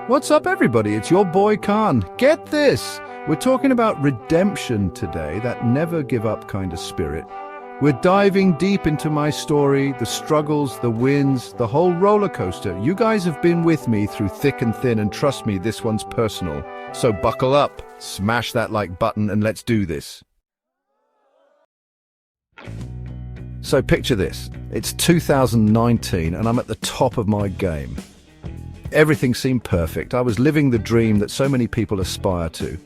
What's up, everybody? It's your boy Khan. Get this! We're talking about redemption today, that never give up kind of spirit. We're diving deep into my story, the struggles, the wins, the whole roller coaster. You guys have been with me through thick and thin, and trust me, this one's personal. So buckle up, smash that like button, and let's do this. So picture this. It's 2019, and I'm at the top of my game. Everything seemed perfect. I was living the dream that so many people aspire to.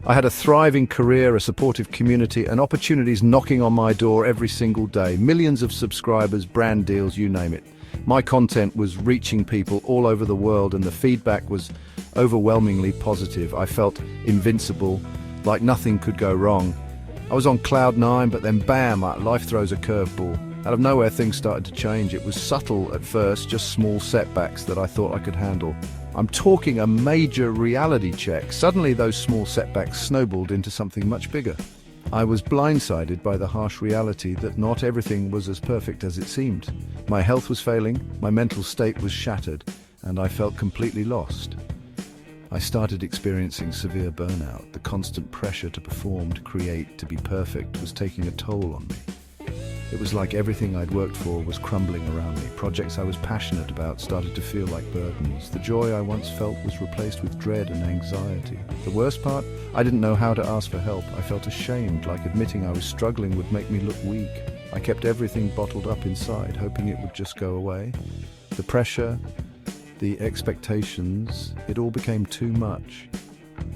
I had a thriving career, a supportive community, and opportunities knocking on my door every single day. Millions of subscribers, brand deals, you name it. My content was reaching people all over the world, and the feedback was overwhelmingly positive. I felt invincible, like nothing could go wrong. I was on cloud nine, but then bam, life throws a curveball. Out of nowhere, things started to change. It was subtle at first, just small setbacks that I thought I could handle. I'm talking a major reality check. Suddenly, those small setbacks snowballed into something much bigger. I was blindsided by the harsh reality that not everything was as perfect as it seemed. My health was failing, my mental state was shattered, and I felt completely lost. I started experiencing severe burnout. The constant pressure to perform, to create, to be perfect was taking a toll on me. It was like everything I'd worked for was crumbling around me. Projects I was passionate about started to feel like burdens. The joy I once felt was replaced with dread and anxiety. The worst part? I didn't know how to ask for help. I felt ashamed, like admitting I was struggling would make me look weak. I kept everything bottled up inside, hoping it would just go away. The pressure, the expectations, it all became too much.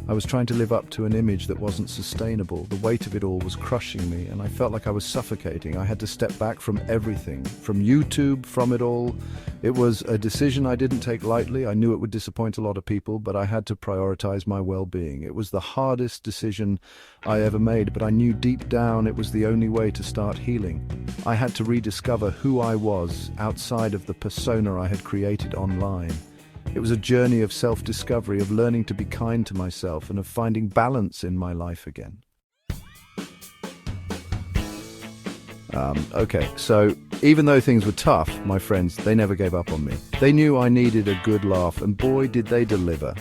I was trying to live up to an image that wasn't sustainable. The weight of it all was crushing me, and I felt like I was suffocating. I had to step back from everything, from YouTube, from it all. It was a decision I didn't take lightly. I knew it would disappoint a lot of people, but I had to prioritize my well-being. It was the hardest decision I ever made, but I knew deep down it was the only way to start healing. I had to rediscover who I was outside of the persona I had created online. It was a journey of self-discovery, of learning to be kind to myself, and of finding balance in my life again. So even though things were tough, my friends, they never gave up on me. They knew I needed a good laugh, and boy, did they deliver.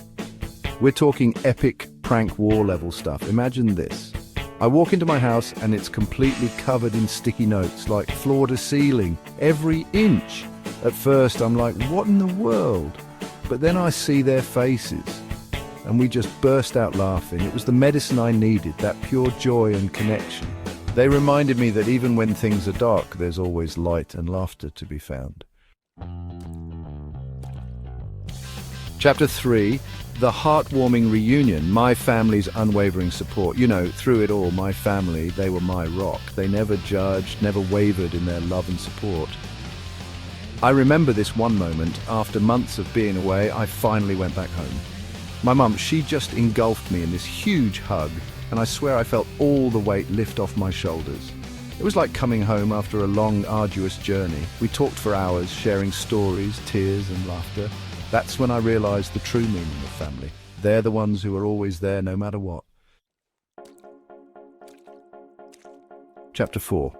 We're talking epic prank war level stuff. Imagine this. I walk into my house and it's completely covered in sticky notes, like floor to ceiling, every inch. At first, I'm like, what in the world? But then I see their faces, and we just burst out laughing. It was the medicine I needed, that pure joy and connection. They reminded me that even when things are dark, there's always light and laughter to be found. Chapter 3, the heartwarming reunion, my family's unwavering support. You know, through it all, my family, they were my rock. They never judged, never wavered in their love and support. I remember this one moment. After months of being away, I finally went back home. My mum, she just engulfed me in this huge hug, and I swear I felt all the weight lift off my shoulders. It was like coming home after a long, arduous journey. We talked for hours, sharing stories, tears and laughter. That's when I realized the true meaning of family. They're the ones who are always there no matter what. Chapter 4.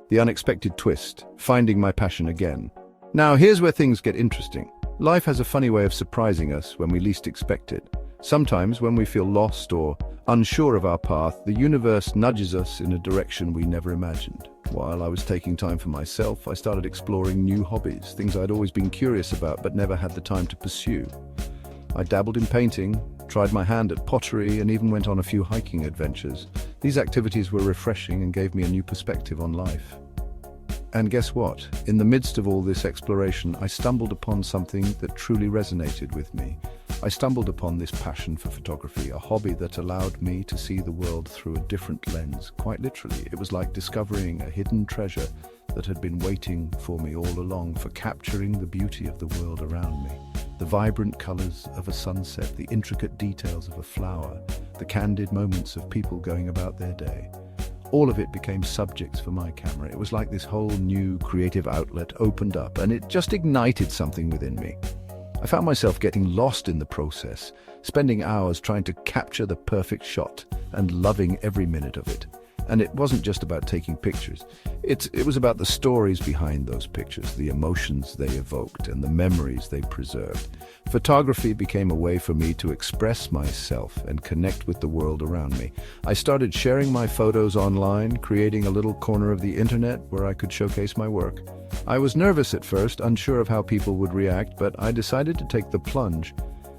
The unexpected twist, finding my passion again. Now, here's where things get interesting. Life has a funny way of surprising us when we least expect it. Sometimes, when we feel lost or unsure of our path, the universe nudges us in a direction we never imagined. While I was taking time for myself, I started exploring new hobbies, things I'd always been curious about but never had the time to pursue. I dabbled in painting, tried my hand at pottery, and even went on a few hiking adventures. These activities were refreshing and gave me a new perspective on life. And guess what? In the midst of all this exploration, I stumbled upon something that truly resonated with me. I stumbled upon this passion for photography, a hobby that allowed me to see the world through a different lens. Quite literally, it was like discovering a hidden treasure that had been waiting for me all along, for capturing the beauty of the world around me. The vibrant colors of a sunset, the intricate details of a flower, the candid moments of people going about their day. All of it became subjects for my camera. It was like this whole new creative outlet opened up, and it just ignited something within me. I found myself getting lost in the process, spending hours trying to capture the perfect shot and loving every minute of it. And it wasn't just about taking pictures. It was about the stories behind those pictures, the emotions they evoked, and the memories they preserved. Photography became a way for me to express myself and connect with the world around me. I started sharing my photos online, creating a little corner of the internet where I could showcase my work. I was nervous at first, unsure of how people would react, but I decided to take the plunge.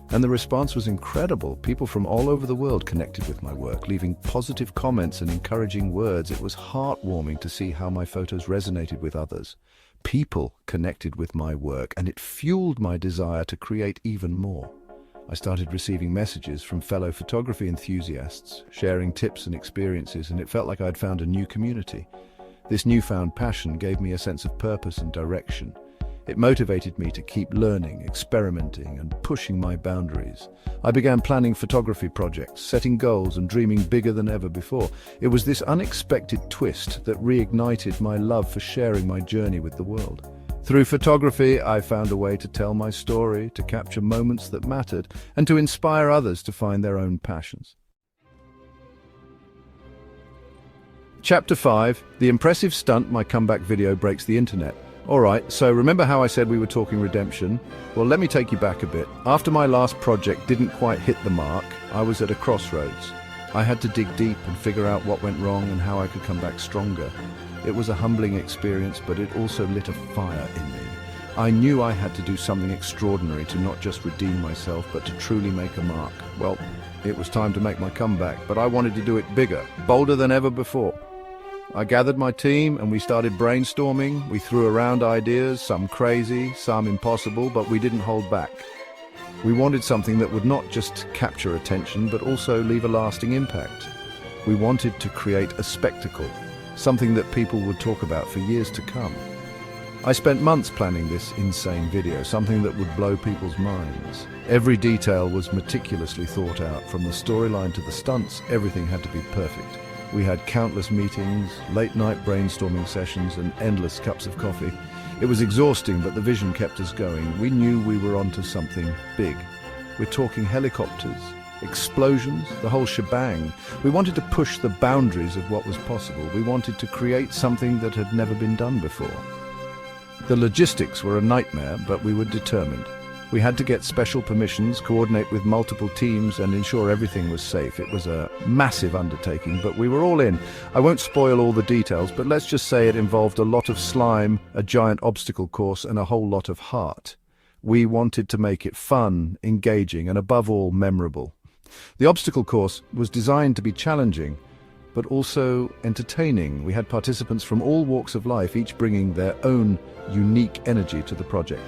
And the response was incredible. People from all over the world connected with my work, leaving positive comments and encouraging words. It was heartwarming to see how my photos resonated with others. People connected with my work, and it fueled my desire to create even more. I started receiving messages from fellow photography enthusiasts, sharing tips and experiences, and it felt like I'd found a new community. This newfound passion gave me a sense of purpose and direction. It motivated me to keep learning, experimenting, and pushing my boundaries. I began planning photography projects, setting goals, and dreaming bigger than ever before. It was this unexpected twist that reignited my love for sharing my journey with the world. Through photography, I found a way to tell my story, to capture moments that mattered, and to inspire others to find their own passions. Chapter 5. The impressive stunt my comeback video breaks the internet. Alright, so remember how I said we were talking redemption? Well, let me take you back a bit. After my last project didn't quite hit the mark, I was at a crossroads. I had to dig deep and figure out what went wrong and how I could come back stronger. It was a humbling experience, but it also lit a fire in me. I knew I had to do something extraordinary to not just redeem myself, but to truly make a mark. Well, it was time to make my comeback, but I wanted to do it bigger, bolder than ever before. I gathered my team and we started brainstorming. We threw around ideas, some crazy, some impossible, but we didn't hold back. We wanted something that would not just capture attention, but also leave a lasting impact. We wanted to create a spectacle, something that people would talk about for years to come. I spent months planning this insane video, something that would blow people's minds. Every detail was meticulously thought out. From the storyline to the stunts, everything had to be perfect. We had countless meetings, late-night brainstorming sessions, and endless cups of coffee. It was exhausting, but the vision kept us going. We knew we were onto something big. We're talking helicopters, explosions, the whole shebang. We wanted to push the boundaries of what was possible. We wanted to create something that had never been done before. The logistics were a nightmare, but we were determined. We had to get special permissions, coordinate with multiple teams, and ensure everything was safe. It was a massive undertaking, but we were all in. I won't spoil all the details, but let's just say it involved a lot of slime, a giant obstacle course, and a whole lot of heart. We wanted to make it fun, engaging, and above all, memorable. The obstacle course was designed to be challenging, but also entertaining. We had participants from all walks of life, each bringing their own unique energy to the project.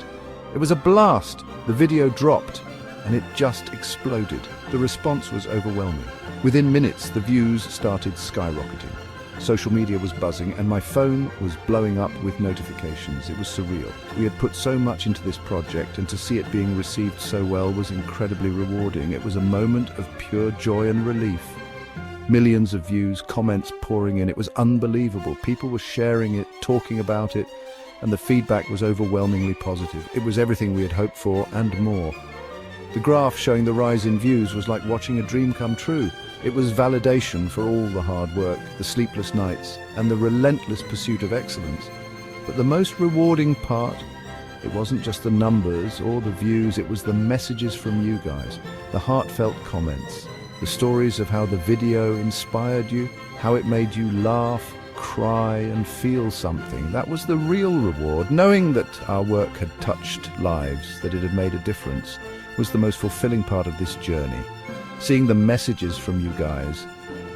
It was a blast. The video dropped, and it just exploded. The response was overwhelming. Within minutes, the views started skyrocketing. Social media was buzzing, and my phone was blowing up with notifications. It was surreal. We had put so much into this project, and to see it being received so well was incredibly rewarding. It was a moment of pure joy and relief. Millions of views, comments pouring in. It was unbelievable. People were sharing it, talking about it, and the feedback was overwhelmingly positive. It was everything we had hoped for and more. The graph showing the rise in views was like watching a dream come true. It was validation for all the hard work, the sleepless nights, and the relentless pursuit of excellence. But the most rewarding part, it wasn't just the numbers or the views, it was the messages from you guys, the heartfelt comments, the stories of how the video inspired you, how it made you laugh, cry, and feel something. That was the real reward. Knowing that our work had touched lives, that it had made a difference, was the most fulfilling part of this journey. Seeing the messages from you guys,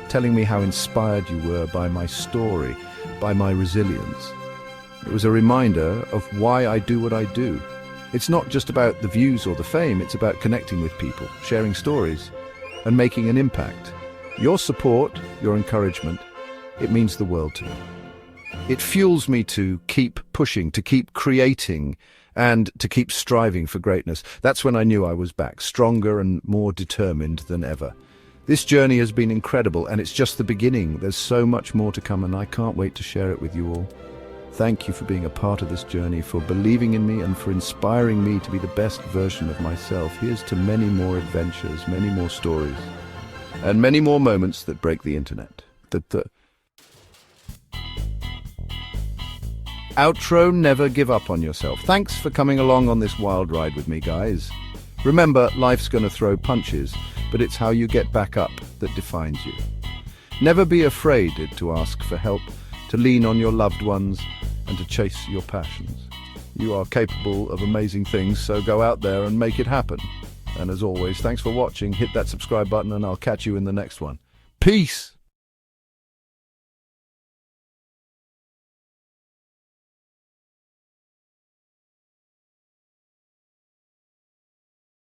telling me how inspired you were by my story, by my resilience. It was a reminder of why I do what I do. It's not just about the views or the fame, it's about connecting with people, sharing stories, and making an impact. Your support, your encouragement, it means the world to me. It fuels me to keep pushing, to keep creating, and to keep striving for greatness. That's when I knew I was back, stronger and more determined than ever. This journey has been incredible, and it's just the beginning. There's so much more to come, and I can't wait to share it with you all. Thank you for being a part of this journey, for believing in me, and for inspiring me to be the best version of myself. Here's to many more adventures, many more stories, and many more moments that break the internet. Outro, never give up on yourself. Thanks for coming along on this wild ride with me, guys. Remember, life's gonna throw punches, but it's how you get back up that defines you. Never be afraid to ask for help, to lean on your loved ones, and to chase your passions. You are capable of amazing things, so go out there and make it happen. And as always, thanks for watching. Hit that subscribe button and I'll catch you in the next one. Peace!